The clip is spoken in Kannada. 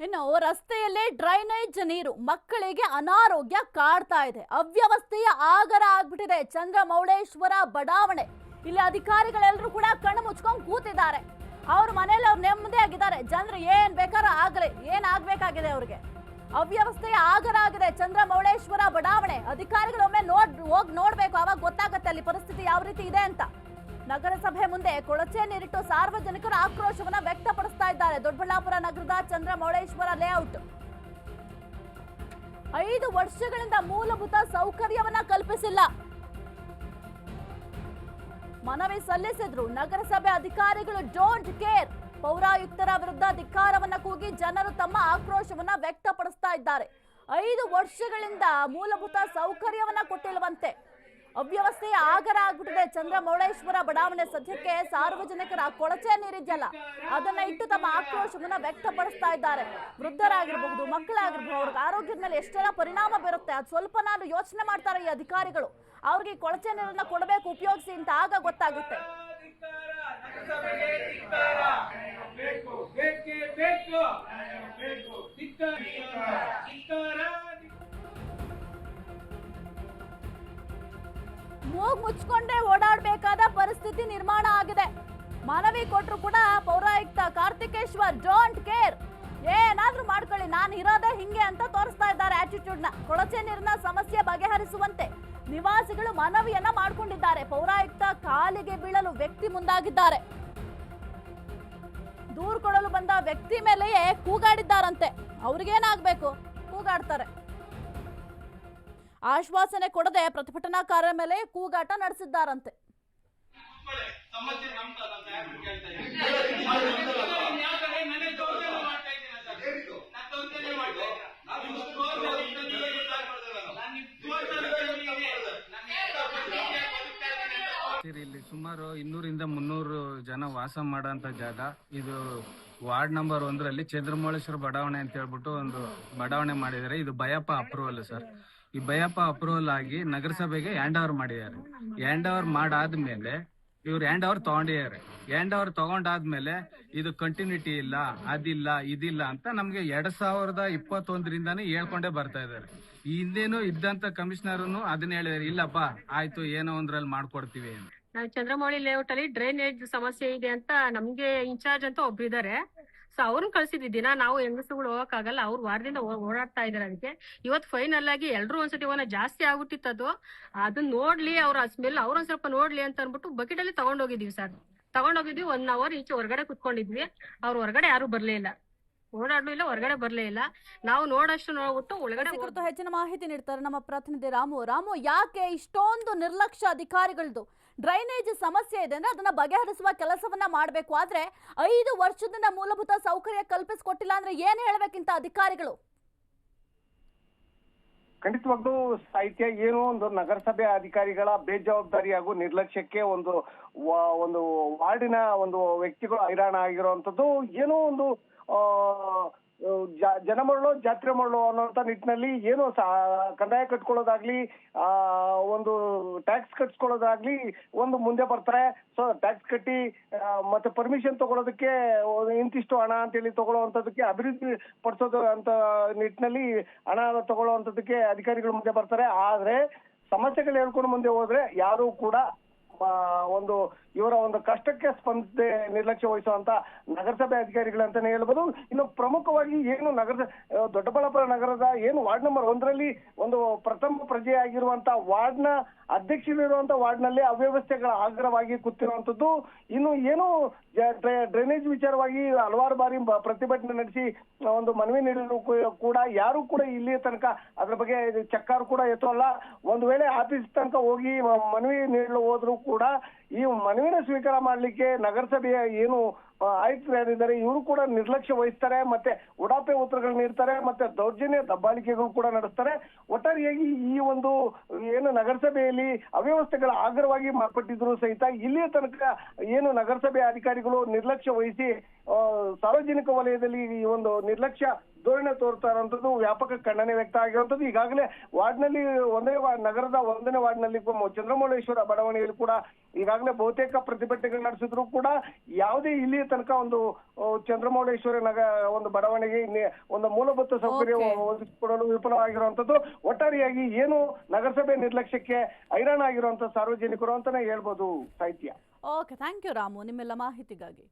ಇನ್ನು ರಸ್ತೆಯಲ್ಲೇ ಡ್ರೈನೇಜ್ ನೀರು ಮಕ್ಕಳಿಗೆ ಅನಾರೋಗ್ಯ ಕಾಡ್ತಾ ಇದೆ. ಅವ್ಯವಸ್ಥೆಯ ಆಗರ ಆಗ್ಬಿಟ್ಟಿದೆ ಚಂದ್ರಮೌಳೇಶ್ವರ ಬಡಾವಣೆ. ಇಲ್ಲಿ ಅಧಿಕಾರಿಗಳೆಲ್ಲರೂ ಕೂಡ ಕಣ್ಣು ಮುಚ್ಕೊಂಡು ಕೂತಿದ್ದಾರೆ. ಅವ್ರ ಮನೇಲಿ ಅವ್ರು ನೆಮ್ಮದಿಯಾಗಿದ್ದಾರೆ. ಜನರು ಏನ್ ಬೇಕಾದ್ರೂ ಆಗಲಿ, ಏನ್ ಆಗ್ಬೇಕಾಗಿದೆ ಅವ್ರಿಗೆ. ಅವ್ಯವಸ್ಥೆಯ ಆಗರ ಆಗಿದೆ ಚಂದ್ರಮೌಳೇಶ್ವರ ಬಡಾವಣೆ. ಅಧಿಕಾರಿಗಳು ಒಮ್ಮೆ ಹೋಗಿ ನೋಡ್ಬೇಕು, ಅವಾಗ ಗೊತ್ತಾಗತ್ತೆ ಅಲ್ಲಿ ಪರಿಸ್ಥಿತಿ ಯಾವ ರೀತಿ ಇದೆ ಅಂತ. ನಗರಸಭೆ ಮುಂದೆ ಕೊಳಚೆ ನೀರಿಟ್ಟು ಸಾರ್ವಜನಿಕರು ಆಕ್ರೋಶವನ್ನ ವ್ಯಕ್ತಪಡಿಸ್ತಾ ಇದ್ದಾರೆ. ದೊಡ್ಡಬಳ್ಳಾಪುರ ನಗರದ ಚಂದ್ರಮೌಳೇಶ್ವರ ಲೇಔಟ್ 5 ವರ್ಷಗಳಿಂದ ಮೂಲಭೂತ ಸೌಕರ್ಯವನ್ನ ಕಲ್ಪಿಸಿಲ್ಲ. ಮನವಿ ಸಲ್ಲಿಸಿದ್ರು ನಗರಸಭೆ ಅಧಿಕಾರಿಗಳು ಡೋಂಟ್ ಕೇರ್. ಪೌರಾಯುಕ್ತರ ವಿರುದ್ಧ ಧಿಕ್ಕಾರವನ್ನ ಕೂಗಿ ಜನರು ತಮ್ಮ ಆಕ್ರೋಶವನ್ನ ವ್ಯಕ್ತಪಡಿಸ್ತಾ ಇದ್ದಾರೆ. 5 ವರ್ಷಗಳಿಂದ ಮೂಲಭೂತ ಸೌಕರ್ಯವನ್ನ ಕೊಟ್ಟಿಲ್ವಂತೆ. ಅವ್ಯವಸ್ಥೆಯ ಆಗರ ಆಗ್ಬಿಟ್ಟಿದೆ ಚಂದ್ರಮೌಳೇಶ್ವರ ಬಡಾವಣೆ. ಸದ್ಯಕ್ಕೆ ಸಾರ್ವಜನಿಕರ ಕೊಳಚೆ ನೀರಿದೆಯಲ್ಲ, ಅದನ್ನ ಇಟ್ಟು ತಮ್ಮ ಆಕ್ರೋಶವನ್ನ ವ್ಯಕ್ತಪಡಿಸ್ತಾ ಇದ್ದಾರೆ. ವೃದ್ಧರಾಗಿರ್ಬಹುದು, ಮಕ್ಕಳಾಗಿರ್ಬಹುದು, ಅವ್ರಿಗೆ ಆರೋಗ್ಯದ ಮೇಲೆ ಎಷ್ಟೆಲ್ಲ ಪರಿಣಾಮ ಬೀರುತ್ತೆ ಅದು ಸ್ವಲ್ಪ ನಾನು ಯೋಚನೆ ಮಾಡ್ತಾರೆ ಈ ಅಧಿಕಾರಿಗಳು. ಅವ್ರಿಗೆ ಕೊಳಚೆ ನೀರನ್ನ ಕೊಡಬೇಕು, ಉಪಯೋಗಿಸಿ ಅಂತ, ಆಗ ಗೊತ್ತಾಗುತ್ತೆ. ಮೂಗ್ ಮುಚ್ಕೊಂಡೇ ಓಡಾಡಬೇಕಾದ ಪರಿಸ್ಥಿತಿ ನಿರ್ಮಾಣ ಆಗಿದೆ. ಮನವಿ ಕೊಟ್ಟರು ಕೂಡ ಪೌರಾಯುಕ್ತ ಕಾರ್ತಿಕೇಶ್ವರ್ ಡೋಂಟ್ ಕೇರ್, ಏನಾದ್ರೂ ಮಾಡ್ಕೊಳ್ಳಿ, ನಾನು ಇರೋದೇ ಹಿಂಗೆ ಅಂತ ತೋರಿಸ್ತಾ ಇದ್ದಾರೆ ಆಟಿಟ್ಯೂಡ್ ನ. ಕೊಳಚೆ ನೀರಿನ ಸಮಸ್ಯೆ ಬಗೆಹರಿಸುವಂತೆ ನಿವಾಸಿಗಳು ಮನವಿಯನ್ನ ಮಾಡ್ಕೊಂಡಿದ್ದಾರೆ. ಪೌರಾಯುಕ್ತ ಕಾಲಿಗೆ ಬೀಳಲು ವ್ಯಕ್ತಿ ಮುಂದಾಗಿದ್ದಾರೆ. ದೂರು ಕೊಡಲು ಬಂದ ವ್ಯಕ್ತಿ ಮೇಲೆಯೇ ಕೂಗಾಡಿದ್ದಾರಂತೆ. ಅವ್ರಿಗೇನಾಗ್ಬೇಕು, ಕೂಗಾಡ್ತಾರೆ. ಆಶ್ವಾಸನೆ ಕೊಡದೆ ಪ್ರತಿಭಟನಾಕಾರರ ಮೇಲೆ ಕೂಗಾಟ ನಡೆಸಿದ್ದಾರಂತೆ. ಇಲ್ಲಿ ಸುಮಾರು 200-300 ಜನ ವಾಸ ಮಾಡೋಂಥ ಜಾಗ ಇದು. ವಾರ್ಡ್ ನಂಬರ್ 1ರಲ್ಲಿ ಚಂದ್ರಮೌಳೇಶ್ವರ ಬಡಾವಣೆ ಅಂತ ಹೇಳ್ಬಿಟ್ಟು ಒಂದು ಬಡಾವಣೆ ಮಾಡಿದ್ದಾರೆ. ಇದು ಬಯಪ್ಪ ಅಪ್ರೂವಲ್ ಸರ್. ಈ ಬಯಪ್ಪ ಅಪ್ರೂವಲ್ ಆಗಿ ನಗರಸಭೆಗೆ ಹ್ಯಾಂಡ್ ಓವರ್ ಮಾಡಿದ್ದಾರೆ. ಹ್ಯಾಂಡ್ ಓವರ್ ಮಾಡಾದ್ಮೇಲೆ ಇವ್ರು ಹ್ಯಾಂಡ್ ಓವರ್ ತಗೊಂಡಿದ್ದಾರೆ. ಹ್ಯಾಂಡ್ ಓವರ್ ತಗೊಂಡಾದ್ಮೇಲೆ ಇದು ಕಂಟಿನ್ಯೂಟಿ ಇಲ್ಲ, ಅದಿಲ್ಲ, ಇದಿಲ್ಲ ಅಂತ ನಮ್ಗೆ 2021ರಿಂದಾನೇ ಹೇಳ್ಕೊಂಡೇ ಬರ್ತಾ ಇದ್ದಾರೆ. ಈ ಹಿಂದೇನು ಇದ್ದಂತ ಕಮಿಷನರ್ನು ಅದನ್ನ ಹೇಳಿದಾರೆ, ಇಲ್ಲಪ್ಪ ಆಯ್ತು ಏನೋ ಒಂದ್ರಲ್ಲಿ ಮಾಡ್ಕೊಡ್ತೀವಿ ಅಂತ. ನಾವು ಚಂದ್ರಮೌಳಿ ಲೇಔಟ್ ಅಲ್ಲಿ ಡ್ರೈನೇಜ್ ಸಮಸ್ಯೆ ಇದೆ ಅಂತ ನಮ್ಗೆ ಇನ್ಚಾರ್ಜ್ ಅಂತ ಒಬ್ರು ಇದಾರೆ. ಸೊ ಅವ್ರನ್ನ ಕಳ್ಸಿದ್ವಿ. ದಿನ ನಾವು ಹೆಂಗಸುಗಳು ಹೋಗಕ್ಕಾಗಲ್ಲ, ಅವ್ರು ವಾರದಿಂದ ಓಡಾಡ್ತಾ ಇದಾರೆ. ಅದಕ್ಕೆ ಇವತ್ತು ಫೈನಲ್ ಆಗಿ ಎಲ್ರು ಒಂದ್ಸತಿ ಜಾಸ್ತಿ ಆಗ್ಬಿಟ್ಟಿತ್ತು. ಅದನ್ನ ನೋಡ್ಲಿ, ಅವ್ರ ಸ್ಮೆಲ್ ಅವ್ರೊಂದ್ ಸ್ವಲ್ಪ ನೋಡ್ಲಿ ಅಂತ ಅನ್ಬಿಟ್ಟು ಬಕೆಟ್ ಅಲ್ಲಿ ತಗೊಂಡೋಗಿದ್ವಿ ಸರ್. ತಗೊಂಡೋಗಿದ್ವಿ 1 ಅವರ್ ಈಚೆ ಹೊರಗಡೆ ಕುತ್ಕೊಂಡಿದ್ವಿ. ಅವ್ರು ಹೊರಗಡೆ ಯಾರು ಬರ್ಲೇ ಇಲ್ಲ, ಓಡಾಡ್ಲೂ ಇಲ್ಲ, ಹೊರಗಡೆ ಬರ್ಲೇ ಇಲ್ಲ. ನಾವು ನೋಡಷ್ಟು ನೋಡ್ಬಿಟ್ಟು ಒಳಗಡೆ. ಹೆಚ್ಚಿನ ಮಾಹಿತಿ ನೀಡ್ತಾರೆ ನಮ್ಮ ಪ್ರತಿನಿಧಿ ರಾಮು. ಯಾಕೆ ಇಷ್ಟೊಂದು ನಿರ್ಲಕ್ಷ್ಯ ಅಧಿಕಾರಿಗಳದ್ದು? ಡ್ರೈನೇಜ್ ಸಮಸ್ಯೆ ಇದೆ ಅಂದ್ರೆ ಅದನ್ನ ಬಗೆಹರಿಸುವ ಕೆಲಸವನ್ನ ಮಾಡಬೇಕು. ಆದ್ರೆ 5 ವರ್ಷದಿಂದ ಮೂಲಭೂತ ಸೌಕರ್ಯ ಕಲ್ಪಿಸಿಕೊಟ್ಟಿಲ್ಲ ಅಂದ್ರೆ ಏನ್ ಹೇಳ್ಬೇಕಿಂತ ಅಧಿಕಾರಿಗಳು? ಖಂಡಿತವಾಗ್ಲೂ ಸಾಹಿತ್ಯ, ಏನೋ ಒಂದು ನಗರಸಭೆ ಅಧಿಕಾರಿಗಳ ಬೇಜವಾಬ್ದಾರಿ ಹಾಗೂ ನಿರ್ಲಕ್ಷ್ಯಕ್ಕೆ ಒಂದು ವಾರ್ಡಿನ ಒಂದು ವ್ಯಕ್ತಿಗಳು ಹೈರಾಣ ಆಗಿರುವಂತದ್ದು. ಏನೋ ಒಂದು ಜನ ಮರಳು ಜಾತ್ರೆ ಮರಳು ಅನ್ನೋಂತ ನಿಟ್ಟಿನಲ್ಲಿ ಏನು ಕಂದಾಯ ಕಟ್ಕೊಳ್ಳೋದಾಗ್ಲಿ, ಒಂದು ಟ್ಯಾಕ್ಸ್ ಕಟ್ಸ್ಕೊಳ್ಳೋದಾಗ್ಲಿ ಒಂದು ಮುಂದೆ ಬರ್ತಾರೆ. ಸೊ ಟ್ಯಾಕ್ಸ್ ಕಟ್ಟಿ ಮತ್ತೆ ಪರ್ಮಿಷನ್ ತಗೊಳ್ಳೋದಕ್ಕೆ ಇಂತಿಷ್ಟು ಹಣ ಅಂತೇಳಿ ತಗೊಳ್ಳೋವಂಥದ್ದಕ್ಕೆ, ಅಭಿವೃದ್ಧಿ ಪಡಿಸೋದು ಅಂತ ನಿಟ್ಟಿನಲ್ಲಿ ಹಣ ತಗೊಳ್ಳೋವಂಥದ್ದಕ್ಕೆ ಅಧಿಕಾರಿಗಳು ಮುಂದೆ ಬರ್ತಾರೆ. ಆದ್ರೆ ಸಮಸ್ಯೆಗಳು ಹೇಳ್ಕೊಂಡು ಮುಂದೆ ಹೋದ್ರೆ ಯಾರು ಕೂಡ ಒಂದು ಇವರ ಒಂದು ಕಷ್ಟಕ್ಕೆ ಸ್ಪಂದಿಸದೆ ನಿರ್ಲಕ್ಷ್ಯ ವಹಿಸುವಂತ ನಗರಸಭೆ ಅಧಿಕಾರಿಗಳಂತಾನೆ ಹೇಳ್ಬೋದು. ಇನ್ನು ಪ್ರಮುಖವಾಗಿ ಏನು ದೊಡ್ಡಬಳ್ಳಾಪುರ ನಗರದ ಏನು ವಾರ್ಡ್ ನಂಬರ್ 1ರಲ್ಲಿ ಒಂದು ಪ್ರಥಮ ಪ್ರಜೆಯಾಗಿರುವಂತ ವಾರ್ಡ್ನ ಅಧ್ಯಕ್ಷರಿರುವಂತ ವಾರ್ಡ್ನಲ್ಲಿ ಅವ್ಯವಸ್ಥೆಗಳ ಆಗ್ರವಾಗಿ ಕೂತಿರುವಂತದ್ದು. ಇನ್ನು ಏನು ಡ್ರೈನೇಜ್ ವಿಚಾರವಾಗಿ ಹಲವಾರು ಬಾರಿ ಪ್ರತಿಭಟನೆ ನಡೆಸಿ ಒಂದು ಮನವಿ ನೀಡಲು ಕೂಡ ಯಾರು ಕೂಡ ಇಲ್ಲಿ ತನಕ ಅದ್ರ ಬಗ್ಗೆ ಚಕ್ಕಾರು ಕೂಡ ಎತ್ತೋಲ್ಲ. ಒಂದು ವೇಳೆ ಆಫೀಸ್ ತನಕ ಹೋಗಿ ಮನವಿ ನೀಡಲು ಹೋದ್ರು ಕೂಡ ಈ ಮನವಿನ ಸ್ವೀಕಾರ ಮಾಡ್ಲಿಕ್ಕೆ ನಗರಸಭೆಯ ಏನು ಆಯುಕ್ತರು ಯಾರಿದ್ದಾರೆ ಇವರು ಕೂಡ ನಿರ್ಲಕ್ಷ್ಯ ವಹಿಸ್ತಾರೆ. ಮತ್ತೆ ಉಡಾಪೆ ಉತ್ತರಗಳು ನೀಡ್ತಾರೆ, ಮತ್ತೆ ದೌರ್ಜನ್ಯ ದಬ್ಬಾಳಿಕೆಗಳು ಕೂಡ ನಡೆಸ್ತಾರೆ. ಒಟ್ಟಾರೆಯಾಗಿ ಈ ಒಂದು ಏನು ನಗರಸಭೆಯಲ್ಲಿ ಅವ್ಯವಸ್ಥೆಗಳ ಆಗ್ರವಾಗಿ ಮಾರ್ಪಟ್ಟಿದ್ರು ಸಹಿತ ಇಲ್ಲಿಯ ತನಕ ಏನು ನಗರಸಭೆ ಅಧಿಕಾರಿಗಳು ನಿರ್ಲಕ್ಷ್ಯ ವಹಿಸಿ ಸಾರ್ವಜನಿಕ ವಲಯದಲ್ಲಿ ಈ ಒಂದು ನಿರ್ಲಕ್ಷ್ಯ ಧೋರಣೆ ತೋರ್ತಾ ಇರುವಂತದ್ದು ವ್ಯಾಪಕ ಖಂಡನೆ ವ್ಯಕ್ತ ಆಗಿರುವಂತದ್ದು. ಈಗಾಗಲೇ ವಾರ್ಡ್ನಲ್ಲಿ ನಗರದ 1ನೇ ವಾರ್ಡ್ನಲ್ಲಿ ಚಂದ್ರಮೌಳೇಶ್ವರ ಬಡಾವಣೆಯಲ್ಲಿ ಕೂಡ ಈಗಾಗಲೇ ಬಹುತೇಕ ಪ್ರತಿಭಟನೆಗಳು ನಡೆಸಿದ್ರು ಕೂಡ ಯಾವುದೇ ಇಲ್ಲಿಯ ತನಕ ಒಂದು ಚಂದ್ರಮೌಳೇಶ್ವರ ಒಂದು ಬಡಾವಣೆಗೆ ಒಂದು ಮೂಲಭೂತ ಸೌಕರ್ಯ ಒದಗಿಸಿಕೊಡಲು ವಿಫಲವಾಗಿರುವಂತದ್ದು. ಒಟ್ಟಾರೆಯಾಗಿ ಏನು ನಗರಸಭೆ ನಿರ್ಲಕ್ಷ್ಯಕ್ಕೆ ಹೈರಾಣ ಆಗಿರುವಂತ ಸಾರ್ವಜನಿಕರು ಅಂತಾನೆ ಹೇಳ್ಬೋದು ಸಾಹಿತ್ಯ. ಓಕೆ, ಥ್ಯಾಂಕ್ ಯು ರಾಮು ನಿಮ್ಮೆಲ್ಲ ಮಾಹಿತಿಗಾಗಿ.